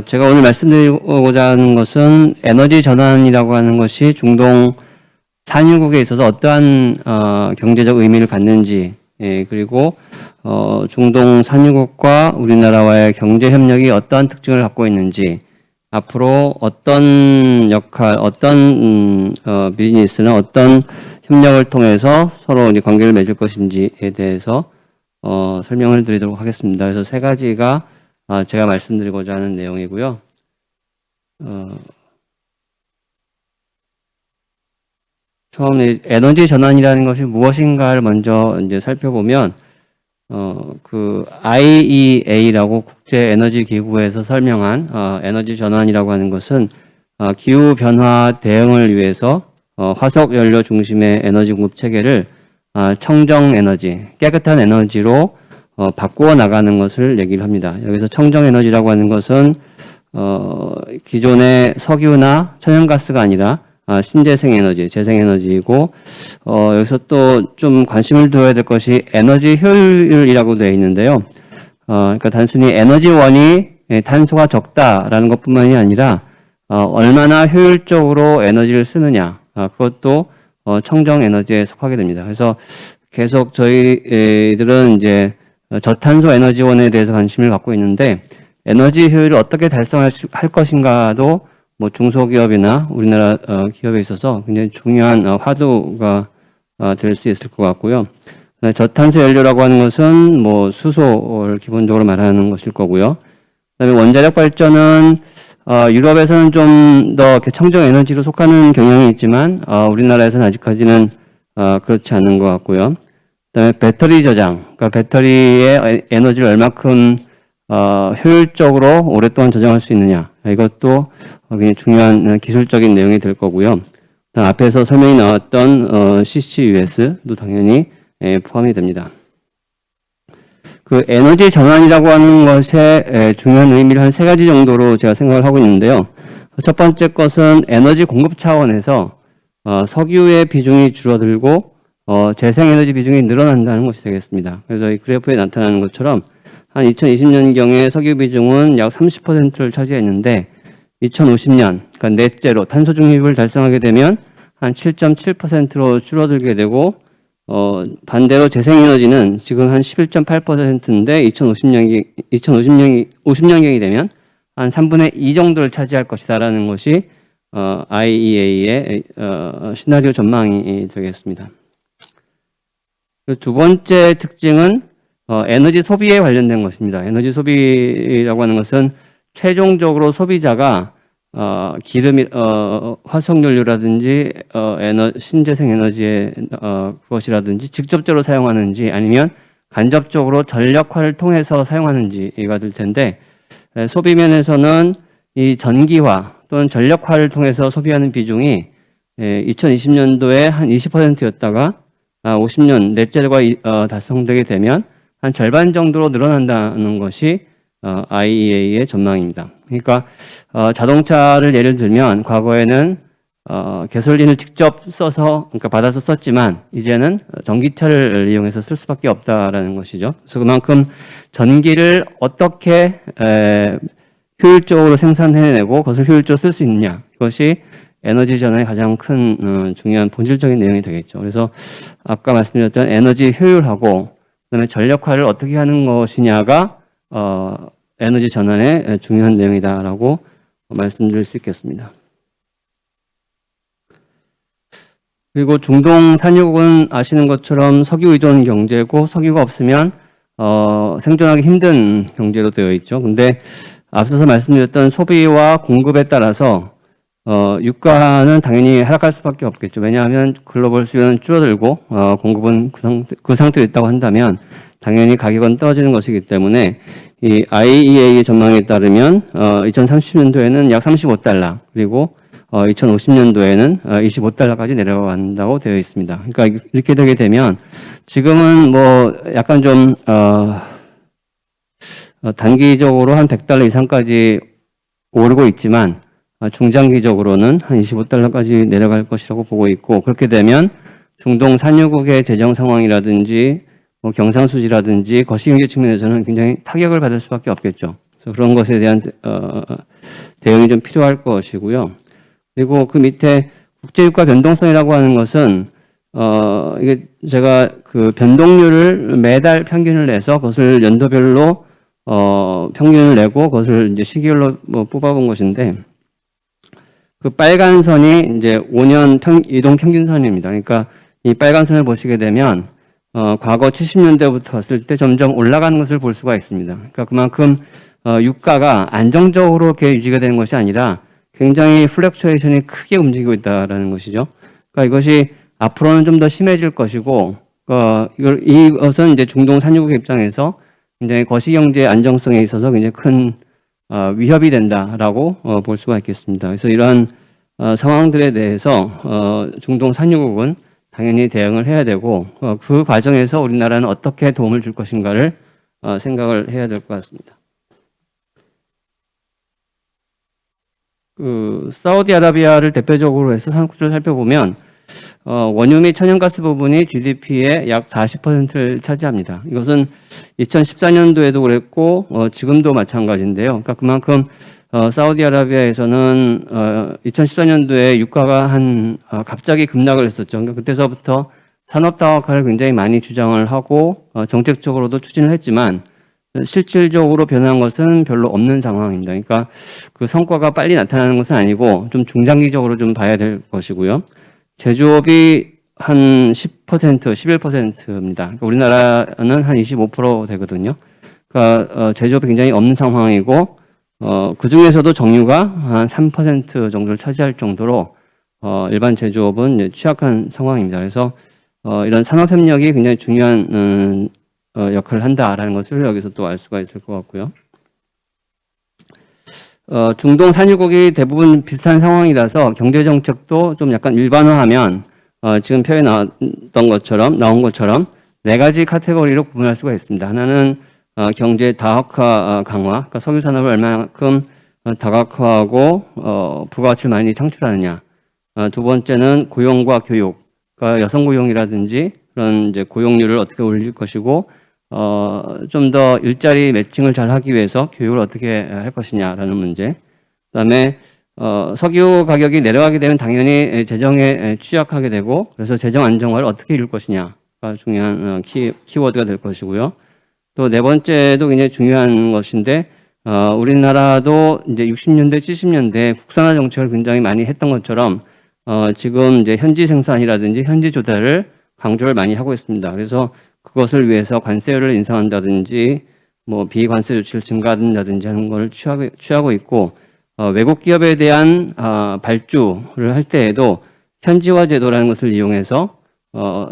제가 오늘 말씀드리고자 하는 것은 에너지 전환이라고 하는 것이 중동 산유국에 있어서 어떠한 경제적 의미를 갖는지, 그리고 중동 산유국과 우리나라와의 경제 협력이 어떠한 특징을 갖고 있는지, 앞으로 어떤 역할, 어떤 비즈니스나 어떤 협력을 통해서 서로 이제 관계를 맺을 것인지에 대해서 설명을 드리도록 하겠습니다. 그래서 세 가지가 제가 말씀드리고자 하는 내용이고요. 처음에 에너지 전환이라는 것이 무엇인가를 먼저 이제 살펴보면, 그 IEA라고 국제 에너지 기구에서 설명한 에너지 전환이라고 하는 것은 기후 변화 대응을 위해서 화석 연료 중심의 에너지 공급 체계를 청정 에너지, 깨끗한 에너지로 바꾸어 나가는 것을 얘기를 합니다. 여기서 청정 에너지라고 하는 것은 기존의 석유나 천연가스가 아니라 신재생 에너지, 재생 에너지이고, 여기서 또 좀 관심을 두어야 될 것이 에너지 효율이라고 되어 있는데요. 그러니까 단순히 에너지원이 탄소가 적다라는 것뿐만이 아니라 얼마나 효율적으로 에너지를 쓰느냐, 그것도 청정 에너지에 속하게 됩니다. 그래서 계속 저희들은 이제 저탄소 에너지원에 대해서 관심을 갖고 있는데, 에너지 효율을 어떻게 달성할 것인가도 뭐 중소기업이나 우리나라 기업에 있어서 굉장히 중요한 화두가 될 수 있을 것 같고요. 저탄소 연료라고 하는 것은 뭐 수소를 기본적으로 말하는 것일 거고요. 그다음에 원자력 발전은 유럽에서는 좀 더 청정 에너지로 속하는 경향이 있지만 우리나라에서는 아직까지는 그렇지 않은 것 같고요. 그다음에 배터리 저장, 그러니까 배터리의 에너지를 얼마큼 효율적으로 오랫동안 저장할 수 있느냐, 이것도 굉장히 중요한 기술적인 내용이 될 거고요. 앞에서 설명이 나왔던 CCUS도 당연히 포함이 됩니다. 그 에너지 전환이라고 하는 것의 중요한 의미를 한 세 가지 정도로 제가 생각을 하고 있는데요. 첫 번째 것은 에너지 공급 차원에서 석유의 비중이 줄어들고 재생에너지 비중이 늘어난다는 것이 되겠습니다. 그래서 이 그래프에 나타나는 것처럼 한 2020년경에 석유 비중은 약 30%를 차지했는데 2050년, 그러니까 넷제로 탄소 중립을 달성하게 되면 한 7.7%로 줄어들게 되고, 반대로 재생에너지는 지금 한 11.8%인데 2050년경이 되면 한 3분의 2 정도를 차지할 것이다라는 것이 IEA의 시나리오 전망이 되겠습니다. 두 번째 특징은 에너지 소비에 관련된 것입니다. 에너지 소비라고 하는 것은 최종적으로 소비자가 기름, 화석연료라든지 신재생 에너지의 그것이라든지 직접적으로 사용하는지 아니면 간접적으로 전력화를 통해서 사용하는지가 될 텐데, 소비면에서는 이 전기화 또는 전력화를 통해서 소비하는 비중이 2020년도에 한 20%였다가 50년 넷제로가 달성되게 되면 한 절반 정도로 늘어난다는 것이 IEA의 전망입니다. 그러니까 자동차를 예를 들면 과거에는 가솔린을 직접 써서, 그러니까 받아서 썼지만 이제는 전기차를 이용해서 쓸 수밖에 없다라는 것이죠. 그래서 그만큼 전기를 어떻게 효율적으로 생산해내고 그것을 효율적으로 쓸 수 있느냐, 이것이 에너지 전환의 가장 큰 중요한 본질적인 내용이 되겠죠. 그래서 아까 말씀드렸던 에너지 효율하고 그다음에 전력화를 어떻게 하는 것이냐가 에너지 전환의 중요한 내용이다라고 말씀드릴 수 있겠습니다. 그리고 중동 산유국은 아시는 것처럼 석유 의존 경제고, 석유가 없으면 생존하기 힘든 경제로 되어 있죠. 근데 앞서서 말씀드렸던 소비와 공급에 따라서 유가는 당연히 하락할 수밖에 없겠죠. 왜냐하면 글로벌 수요는 줄어들고 공급은 그 상태로 있다고 한다면 당연히 가격은 떨어지는 것이기 때문에 이 IEA 전망에 따르면 2030년도에는 약 35달러, 그리고 2050년도에는 25달러까지 내려간다고 되어 있습니다. 그러니까 이렇게 되게 되면 지금은 뭐 약간 좀 단기적으로 한 100달러 이상까지 오르고 있지만 중장기적으로는 한 25달러까지 내려갈 것이라고 보고 있고, 그렇게 되면 중동 산유국의 재정 상황이라든지 뭐 경상수지라든지 거시경제 측면에서는 굉장히 타격을 받을 수밖에 없겠죠. 그래서 그런 것에 대한 대응이 좀 필요할 것이고요. 그리고 그 밑에 국제유가 변동성이라고 하는 것은 이게 제가 그 변동률을 매달 평균을 내서 그것을 연도별로 평균을 내고 그것을 이제 시기별로 뭐 뽑아본 것인데, 그 빨간 선이 이제 5년 이동 평균선입니다. 그러니까 이 빨간 선을 보시게 되면 과거 70년대부터 봤을 때 점점 올라가는 것을 볼 수가 있습니다. 그러니까 그만큼 유가가 안정적으로 이렇게 유지가 되는 것이 아니라 굉장히 플렉추에이션이 크게 움직이고 있다라는 것이죠. 그러니까 이것이 앞으로는 좀 더 심해질 것이고, 이것은 이제 중동 산유국 입장에서 굉장히 거시경제 안정성에 있어서 굉장히 큰 위협이 된다라고 볼 수가 있겠습니다. 그래서 이러한 상황들에 대해서 중동 산유국은 당연히 대응을 해야 되고, 그 과정에서 우리나라는 어떻게 도움을 줄 것인가를 생각을 해야 될 것 같습니다. 그 사우디아라비아를 대표적으로 해서 산업구조를 살펴보면 원유 및 천연가스 부분이 GDP의 약 40%를 차지합니다. 이것은 2014년도에도 그랬고 지금도 마찬가지인데요. 그러니까 그만큼 사우디아라비아에서는 2014년도에 유가가 갑자기 급락을 했었죠. 그러니까 그때서부터 산업 다각화를 굉장히 많이 주장을 하고 정책적으로도 추진을 했지만 실질적으로 변한 것은 별로 없는 상황입니다. 그러니까 그 성과가 빨리 나타나는 것은 아니고 좀 중장기적으로 좀 봐야 될 것이고요. 제조업이 한 10%, 11%입니다. 그러니까 우리나라는 한 25% 되거든요. 그러니까 제조업이 굉장히 없는 상황이고 그 중에서도 정유가 한 3% 정도를 차지할 정도로 일반 제조업은 이제 취약한 상황입니다. 그래서 이런 산업협력이 굉장히 중요한 역할을 한다라는 것을 여기서 또 알 수가 있을 것 같고요. 중동 산유국이 대부분 비슷한 상황이라서 경제정책도 좀 약간 일반화하면 지금 표에 나온 것처럼 네 가지 카테고리로 구분할 수가 있습니다. 하나는 경제 다각화 강화, 그러니까 석유 산업을 얼마만큼 다각화하고 부가가치를 많이 창출하느냐. 두 번째는 고용과 교육, 그러니까 여성 고용이라든지 그런 이제 고용률을 어떻게 올릴 것이고 좀 더 일자리 매칭을 잘 하기 위해서 교육을 어떻게 할 것이냐라는 문제. 그다음에 석유 가격이 내려가게 되면 당연히 재정에 취약하게 되고, 그래서 재정 안정화를 어떻게 이룰 것이냐가 중요한 키워드가 될 것이고요. 또 네 번째도 굉장히 중요한 것인데, 우리나라도 이제 60년대, 70년대 국산화 정책을 굉장히 많이 했던 것처럼 지금 이제 현지 생산이라든지 현지 조달을 강조를 많이 하고 있습니다. 그래서 그것을 위해서 관세율을 인상한다든지 뭐 비관세 조치를 증가한다든지 하는 걸 취하고 있고, 외국 기업에 대한 발주를 할 때에도 현지화 제도라는 것을 이용해서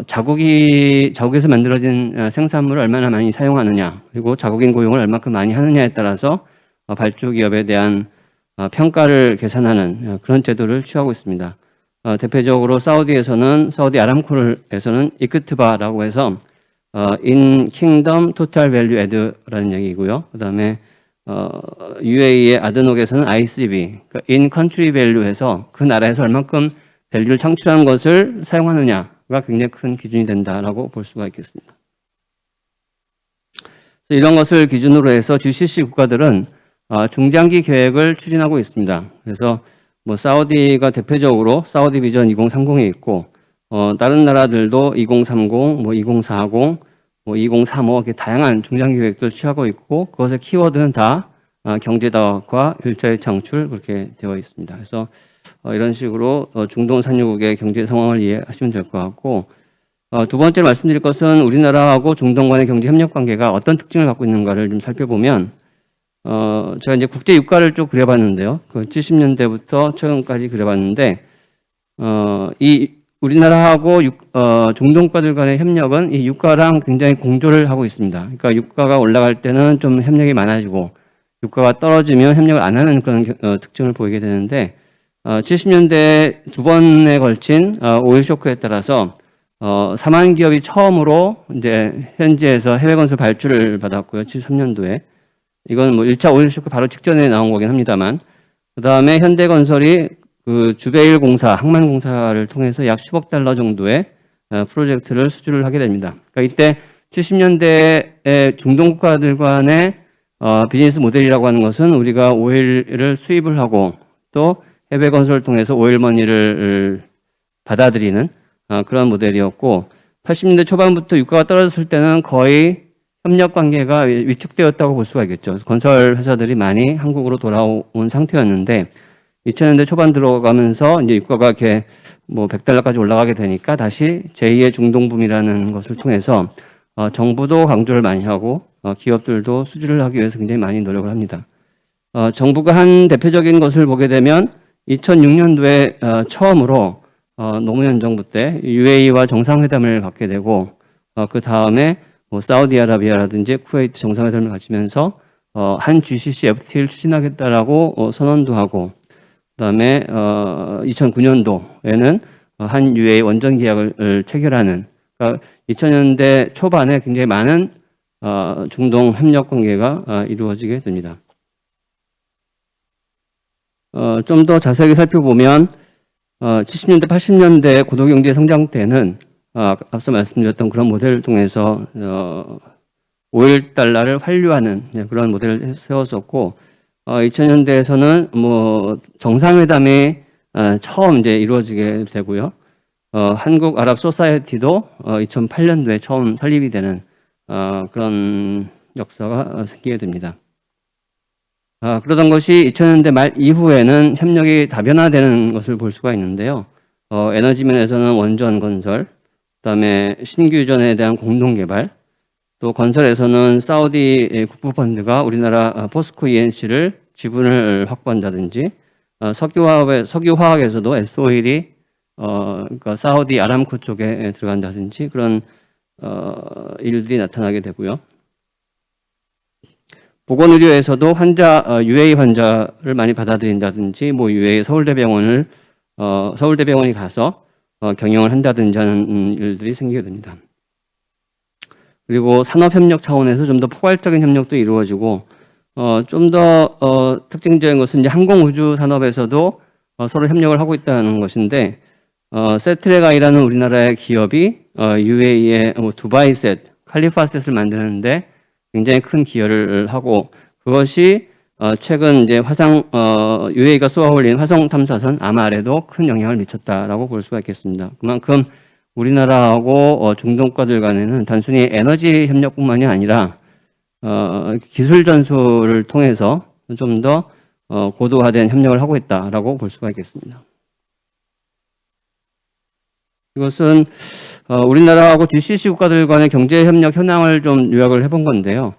자국에서 만들어진 생산물을 얼마나 많이 사용하느냐, 그리고 자국인 고용을 얼마큼 많이 하느냐에 따라서 발주 기업에 대한 평가를 계산하는 그런 제도를 취하고 있습니다. 대표적으로 사우디 아람코에서는 이크트바라고 해서 in kingdom total value add라는 얘기고요. 그다음에 UAE의 아드녹에서는 ICV, 그러니까 in country valu에서 그 나라에서 얼만큼 밸류를 창출하는 것을 사용하느냐가 굉장히 큰 기준이 된다라고 볼 수가 있겠습니다. 이런 것을 기준으로 해서 GCC 국가들은 중장기 계획을 추진하고 있습니다. 그래서 뭐 사우디가 대표적으로 사우디 비전 2030이 있고, 다른 나라들도 2030, 뭐 2040, 뭐 2035 이렇게 다양한 중장기 계획들을 취하고 있고, 그것의 키워드는 다 경제 다각화, 일자리 창출 그렇게 되어 있습니다. 그래서 이런 식으로 중동 산유국의 경제 상황을 이해하시면 될 것 같고, 두 번째로 말씀드릴 것은 우리나라하고 중동 간의 경제 협력 관계가 어떤 특징을 갖고 있는가를 좀 살펴보면, 제가 이제 국제 유가를 쭉 그려봤는데요. 그 70년대부터 최근까지 그려봤는데, 이 우리나라하고 중동 국가들 간의 협력은 이 유가랑 굉장히 공조를 하고 있습니다. 그러니까 유가가 올라갈 때는 좀 협력이 많아지고, 유가가 떨어지면 협력을 안 하는 그런 특징을 보이게 되는데, 70년대 두 번에 걸친 오일 쇼크에 따라서 4만 기업이 처음으로 이제 현지에서 해외 건설 발주를 받았고요. 73년도에. 이건 뭐 1차 오일 쇼크 바로 직전에 나온 거긴 합니다만, 그 다음에 현대건설이 그 주베일 공사, 항만 공사를 통해서 약 10억 달러 정도의 프로젝트를 수주를 하게 됩니다. 그러니까 이때 70년대에 중동 국가들 간의 비즈니스 모델이라고 하는 것은 우리가 오일을 수입을 하고 또 해외 건설을 통해서 오일 머니를 받아들이는 그런 모델이었고 80년대 초반부터 유가가 떨어졌을 때는 거의 협력 관계가 위축되었다고 볼 수가 있겠죠. 건설 회사들이 많이 한국으로 돌아온 상태였는데 2000년대 초반 들어가면서 이제 유가가 이렇게 뭐 $100까지 올라가게 되니까 다시 제2의 중동붐이라는 것을 통해서 정부도 강조를 많이 하고 기업들도 수주를 하기 위해서 굉장히 많이 노력을 합니다. 정부가 한 대표적인 것을 보게 되면 2006년도에 처음으로 노무현 정부 때 UAE와 정상회담을 갖게 되고 그 다음에 뭐 사우디아라비아라든지 쿠웨이트 정상회담을 가지면서 한 GCC FTA를 추진하겠다라고 선언도 하고 그다음에 2009년도에는 한 UAE 원전 계약을 체결하는 그러니까 2000년대 초반에 굉장히 많은 중동 협력 관계가 이루어지게 됩니다. 좀 더 자세하게 살펴보면 70년대, 80년대 고도경제 성장 때는 앞서 말씀드렸던 그런 모델을 통해서 $5를 환류하는 그런 모델을 세웠었고 2000년대에서는 뭐 정상회담이 처음 이제 이루어지게 되고요. 한국 아랍 소사이어티도 2008년도에 처음 설립이 되는 그런 역사가 생기게 됩니다. 그러던 것이 2000년대 말 이후에는 협력이 다변화되는 것을 볼 수가 있는데요. 에너지 면에서는 원전 건설, 그다음에 신규 유전에 대한 공동 개발, 또 건설에서는 사우디 국부펀드가 우리나라 포스코 ENC를 지분을 확보한다든지, 석유화학에서도 S-오일이 그러니까 사우디 아람코 쪽에 들어간다든지 그런 일들이 나타나게 되고요. 보건의료에서도 UAE 환자를 많이 받아들인다든지, 뭐 UAE 서울대병원이 가서 경영을 한다든지 하는 일들이 생기게 됩니다. 그리고 산업협력 차원에서 좀 더 포괄적인 협력도 이루어지고, 좀 더 특징적인 것은 이제 항공우주 산업에서도 서로 협력을 하고 있다는 것인데, 세트레가이라는 우리나라의 기업이 UAE의 두바이셋, 칼리파셋을 만드는데 굉장히 큰 기여를 하고, 그것이 최근 이제 UAE가 쏘아 올린 화성 탐사선 아말에도 큰 영향을 미쳤다라고 볼 수가 있겠습니다. 그만큼 우리나라하고 중동 국가들 간에는 단순히 에너지 협력뿐만이 아니라 기술 전수를 통해서 좀 더 고도화된 협력을 하고 있다라고 볼 수가 있겠습니다. 이것은 우리나라하고 GCC 국가들 간의 경제 협력 현황을 좀 요약을 해본 건데요.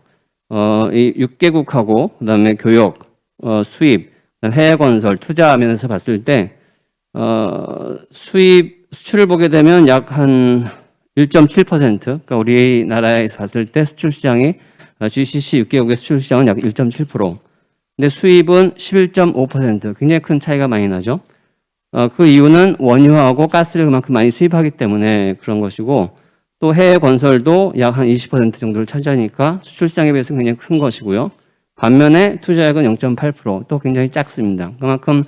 이 6개국하고 그다음에 교역, 수입, 해외 건설, 투자 면에서 봤을 때 수출을 보게 되면 약 한 1.7%, 그러니까 우리나라에서 봤을 때 수출 시장이 GCC 6개국의 수출 시장은 약 1.7%. 근데 수입은 11.5%, 굉장히 큰 차이가 많이 나죠. 그 이유는 원유하고 가스를 그만큼 많이 수입하기 때문에 그런 것이고, 또 해외 건설도 약 한 20% 정도를 차지하니까 수출 시장에 비해서 굉장히 큰 것이고요. 반면에 투자액은 0.8%, 또 굉장히 작습니다. 그만큼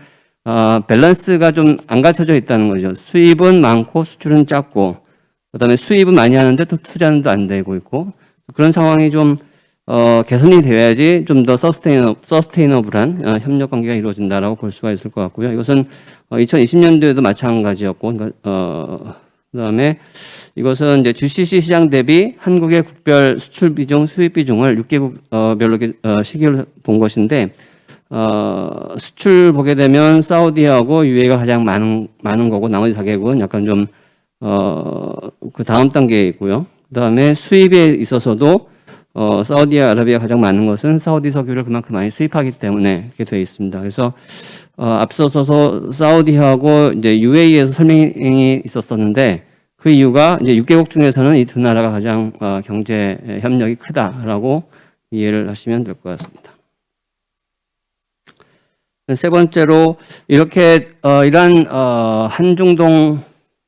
밸런스가 좀 안 갖춰져 있다는 거죠. 수입은 많고 수출은 작고, 그다음에 수입은 많이 하는데 또 투자는 또 안 되고 있고, 그런 상황이 좀 개선이 되어야지 좀 더 서스테이너블한 협력 관계가 이루어진다라고 볼 수가 있을 것 같고요. 이것은 2020년도에도 마찬가지였고, 그다음에 이것은 이제 GCC 시장 대비 한국의 국별 수출 비중, 수입 비중을 6개국별로 시기를 본 것인데, 수출 보게 되면 사우디하고 UAE가 가장 많은 거고, 나머지 4개국은 약간 좀 그 다음 단계에 있고요. 그다음에 수입에 있어서도 사우디아라비아가 가장 많은 것은 사우디 석유를 그만큼 많이 수입하기 때문에 이렇게 되어 있습니다. 그래서 앞서서 사우디하고 이제 UAE에서 설명이 있었었는데, 그 이유가 이제 6개국 중에서는 이 두 나라가 가장 경제 협력이 크다라고 이해를 하시면 될 것 같습니다. 세 번째로 이렇게 이러한 한중동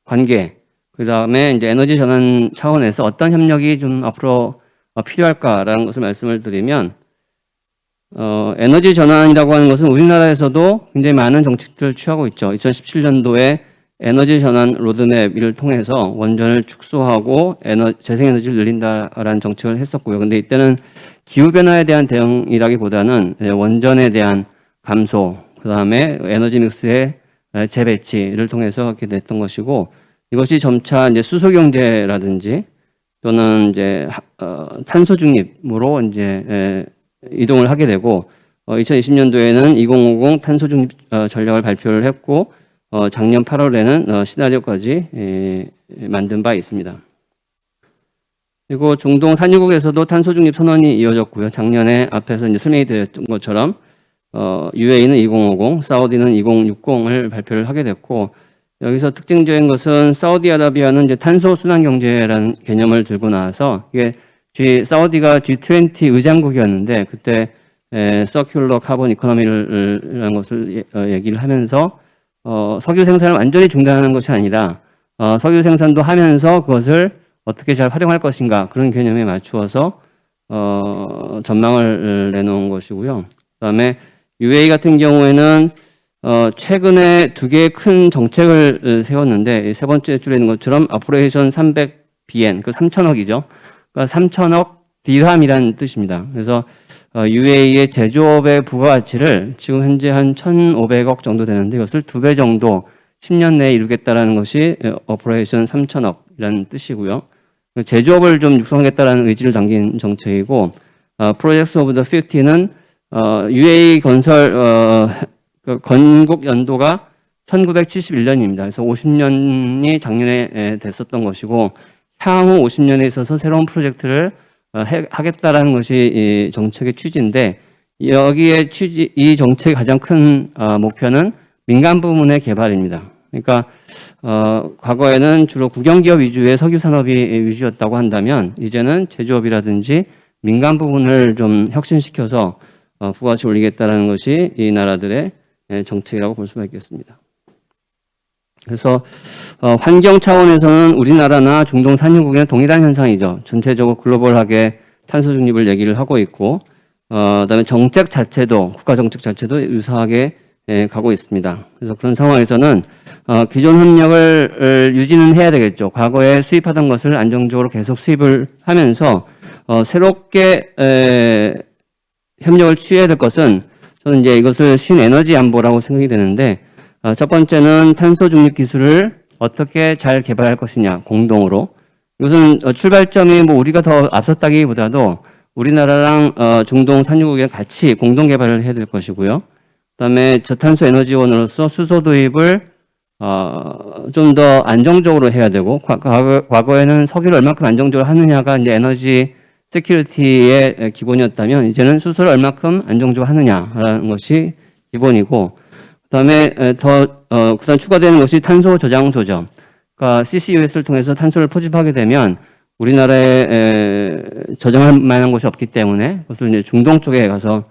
관계, 그 다음에 이제 에너지 전환 차원에서 어떤 협력이 좀 앞으로 필요할까라는 것을 말씀을 드리면, 에너지 전환이라고 하는 것은 우리나라에서도 굉장히 많은 정책들을 취하고 있죠. 2017년도에 에너지 전환 로드맵을 통해서 원전을 축소하고 재생에너지를 늘린다라는 정책을 했었고요. 근데 이때는 기후변화에 대한 대응이라기보다는 원전에 대한 감소, 그 다음에 에너지 믹스의 재배치를 통해서 하게 됐던 것이고, 이것이 점차 이제 수소 경제라든지 또는 이제 탄소 중립으로 이제 이동을 하게 되고, 2020년도에는 2050 탄소 중립 전략을 발표를 했고, 작년 8월에는 시나리오까지 만든 바 있습니다. 그리고 중동 산유국에서도 탄소 중립 선언이 이어졌고요. 작년에 앞에서 이제 설명이 되었던 것처럼 UAE는 2050, 사우디는 2060을 발표를 하게 됐고, 여기서 특징적인 것은 사우디아라비아는 이제 탄소 순환 경제라는 개념을 들고 나와서 이게 사우디가 G20 의장국이었는데 그때 서큘러 카본 이코노미라는 것을 얘기를 하면서 석유 생산을 완전히 중단하는 것이 아니라 석유 생산도 하면서 그것을 어떻게 잘 활용할 것인가 그런 개념에 맞추어서 전망을 내놓은 것이고요. 그다음에 UAE 같은 경우에는 최근에 두 개의 큰 정책을 세웠는데 세 번째 줄에 있는 것처럼 오퍼레이션 300BN, 그 3천억이죠. 그러니까 3천억 디람이라는 뜻입니다. 그래서 UAE의 제조업의 부가가치를 지금 현재 한 1,500억 정도 되는데 이것을 2배 정도 10년 내에 이루겠다라는 것이 오퍼레이션 3천억이라는 뜻이고요. 제조업을 좀 육성하겠다라는 의지를 담긴 정책이고, 프로젝트 오브 더 50는 UAE 건설 그 건국 연도가 1971년입니다. 그래서 50년이 작년에 됐었던 것이고, 향후 50년에 있어서 새로운 프로젝트를 하겠다라는 것이 이 정책의 취지인데, 여기에 이 정책의 가장 큰 목표는 민간 부문의 개발입니다. 그러니까 과거에는 주로 국영기업 위주의 석유 산업이 위주였다고 한다면 이제는 제조업이라든지 민간 부분을 좀 혁신시켜서 부가가치 올리겠다는 것이 이 나라들의 정책이라고 볼 수가 있겠습니다. 그래서 환경 차원에서는 우리나라나 중동 산유국의 동일한 현상이죠. 전체적으로 글로벌하게 탄소 중립을 얘기를 하고 있고, 그다음에 정책 자체도 국가 정책 자체도 유사하게 가고 있습니다. 그래서 그런 상황에서는 기존 협력을 유지는 해야 되겠죠. 과거에 수입하던 것을 안정적으로 계속 수입을 하면서 새롭게 협력을 취해야 될 것은 저는 이제 이것을 신에너지 안보라고 생각이 되는데, 첫 번째는 탄소 중립 기술을 어떻게 잘 개발할 것이냐, 공동으로. 이것은 출발점이 뭐 우리가 더 앞섰다기보다도 우리나라랑 중동 산유국이 같이 공동 개발을 해야 될 것이고요. 그다음에 저탄소 에너지원으로서 수소 도입을 좀 더 안정적으로 해야 되고, 과거에는 석유를 얼마큼 안정적으로 하느냐가 이제 에너지 세큐리티의 기본이었다면 이제는 수소를 얼마큼 안정적으로 하느냐라는 것이 기본이고, 그다음에 그다음 추가되는 것이 탄소 저장소죠. 그러니까 CCUS를 통해서 탄소를 포집하게 되면 우리나라에 저장할 만한 곳이 없기 때문에 그것을 이제 중동 쪽에 가서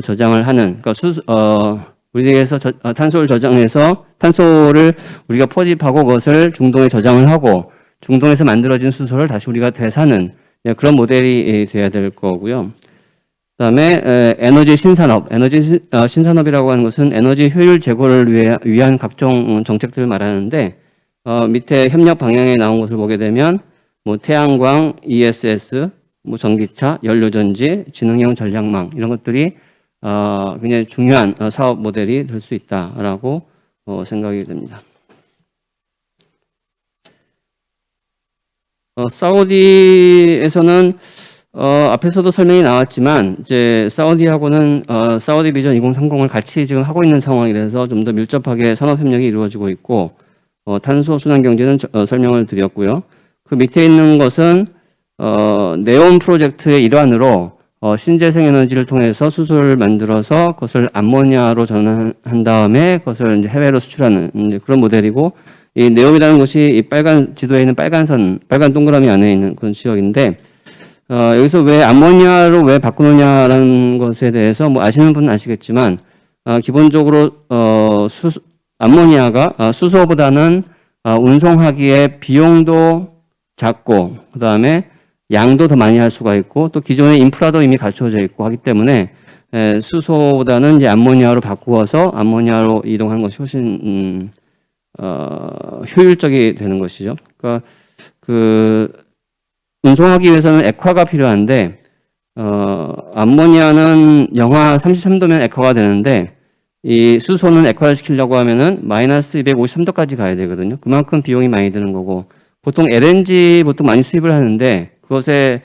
저장을 하는, 그러니까 우리에서 탄소를 저장해서 탄소를 우리가 포집하고 그것을 중동에 저장을 하고 중동에서 만들어진 수소를 다시 우리가 되사는 그런 모델이 돼야 될 거고요. 그다음에 에너지 신산업, 신산업이라고 하는 것은 에너지 효율 제고를 위한 각종 정책들을 말하는데, 밑에 협력 방향에 나온 것을 보게 되면 뭐 태양광, ESS, 뭐 전기차, 연료전지, 지능형 전략망 이런 것들이 굉장히 중요한 사업 모델이 될 수 있다라고 생각이 됩니다. 사우디에서는 앞에서도 설명이 나왔지만 이제 사우디하고는 사우디 비전 2030을 같이 지금 하고 있는 상황이라서 좀 더 밀접하게 산업 협력이 이루어지고 있고, 탄소 순환 경제는 설명을 드렸고요. 그 밑에 있는 것은 네온 프로젝트의 일환으로 신재생 에너지를 통해서 수소를 만들어서 그것을 암모니아로 전환한 다음에 그것을 이제 해외로 수출하는 이제 그런 모델이고, 이 네온이라는 것이 이 빨간 지도에 있는 빨간 동그라미 안에 있는 그런 지역인데, 여기서 왜 암모니아로 왜 바꾸느냐라는 것에 대해서 뭐 아시는 분은 아시겠지만, 기본적으로 암모니아가 수소보다는 운송하기에 비용도 작고, 그 다음에 양도 더 많이 할 수가 있고, 또 기존의 인프라도 이미 갖춰져 있고 하기 때문에 수소보다는 이제 암모니아로 바꾸어서 암모니아로 이동하는 것이 훨씬 효율적이 되는 것이죠. 그러니까 운송하기 위해서는 액화가 필요한데 암모니아는 영하 33도면 액화가 되는데 이 수소는 액화를 시키려고 하면은 마이너스 253도까지 가야 되거든요. 그만큼 비용이 많이 드는 거고 보통 LNG 보통 많이 수입을 하는데 그것의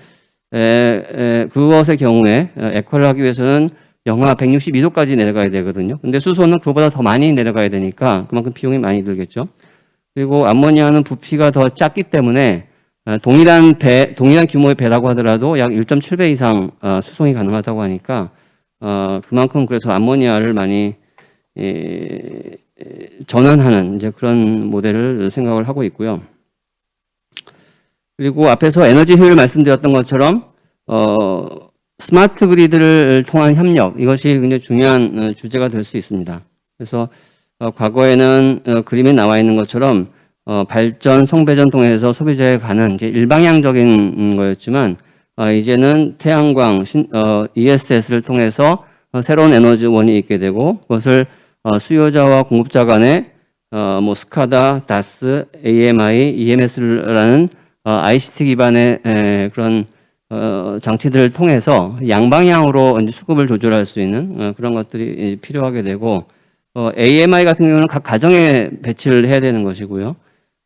경우에 액화를 하기 위해서는 영하 162도까지 내려가야 되거든요. 근데 수소는 그보다 더 많이 내려가야 되니까 그만큼 비용이 많이 들겠죠. 그리고 암모니아는 부피가 더 작기 때문에 동일한 규모의 배라고 하더라도 약 1.7배 이상 수송이 가능하다고 하니까 그만큼 그래서 암모니아를 많이 전환하는 이제 그런 모델을 생각을 하고 있고요. 그리고 앞에서 에너지 효율 말씀드렸던 것처럼 스마트 그리드를 통한 협력 이것이 굉장히 중요한 주제가 될 수 있습니다. 그래서 과거에는 그림에 나와 있는 것처럼 발전, 성배전 통해서 소비자에 가는 이제 일방향적인 거였지만 이제는 태양광, ESS를 통해서 새로운 에너지원이 있게 되고 그것을 수요자와 공급자 간에 뭐 스카다, 다스, AMI, EMS라는 ICT 기반의 그런 장치들을 통해서 양방향으로 이제 수급을 조절할 수 있는 그런 것들이 필요하게 되고 AMI 같은 경우는 각 가정에 배치를 해야 되는 것이고요.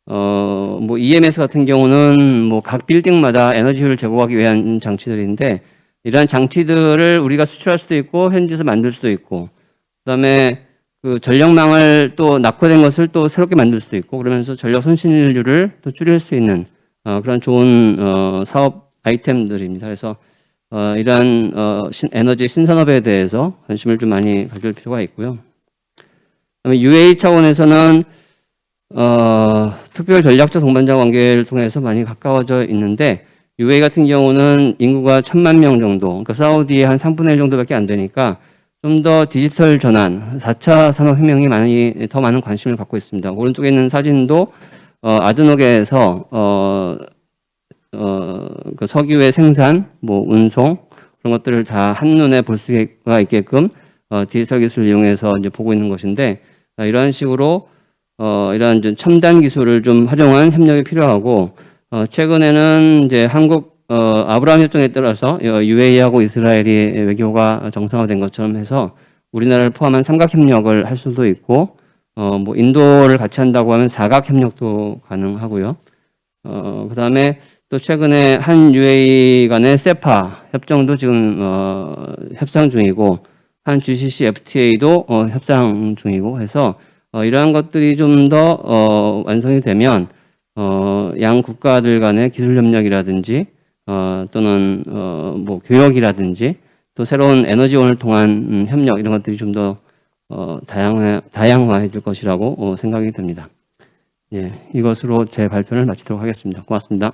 뭐 EMS 같은 경우는 뭐 각 빌딩마다 에너지 효율을 제공하기 위한 장치들인데 이러한 장치들을 우리가 수출할 수도 있고 현지에서 만들 수도 있고 그다음에 그 전력망을 또 낙후된 것을 또 새롭게 만들 수도 있고 그러면서 전력 손실률을 또 줄일 수 있는 그런 좋은 사업 아이템들입니다. 그래서 이러한 에너지 신산업에 대해서 관심을 좀 많이 가질 필요가 있고요. 그다음에 UA 차원에서는 특별 전략적 동반자 관계를 통해서 많이 가까워져 있는데 UA 같은 경우는 인구가 1,000만 명 정도, 그러니까 사우디의 한 3분의 1 정도밖에 안 되니까 좀 더 디지털 전환, 4차 산업혁명이 더 많은 관심을 갖고 있습니다. 오른쪽에 있는 사진도 아드노계에서 그 석유의 생산, 뭐 운송 그런 것들을 다 한눈에 볼 수가 있게끔 디지털 기술을 이용해서 이제 보고 있는 것인데 이런 식으로 이러한 좀 첨단 기술을 좀 활용한 협력이 필요하고 최근에는 이제 한국 아브라함 협정에 따라서 UAE하고 이스라엘이 외교가 정상화된 것처럼 해서 우리나라를 포함한 삼각 협력을 할 수도 있고 뭐 인도를 같이 한다고 하면 사각 협력도 가능하고요. 그다음에 또 최근에 한 UAE 간의 세파 협정도 지금 협상 중이고 한 GCC FTA도 협상 중이고 해서 이러한 것들이 좀 더 완성이 되면 양 국가들 간의 기술 협력이라든지 또는 뭐 교역이라든지 또 새로운 에너지원을 통한 협력 이런 것들이 좀 더 다양화해질 것이라고 생각이 듭니다. 예, 이것으로 제 발표를 마치도록 하겠습니다. 고맙습니다.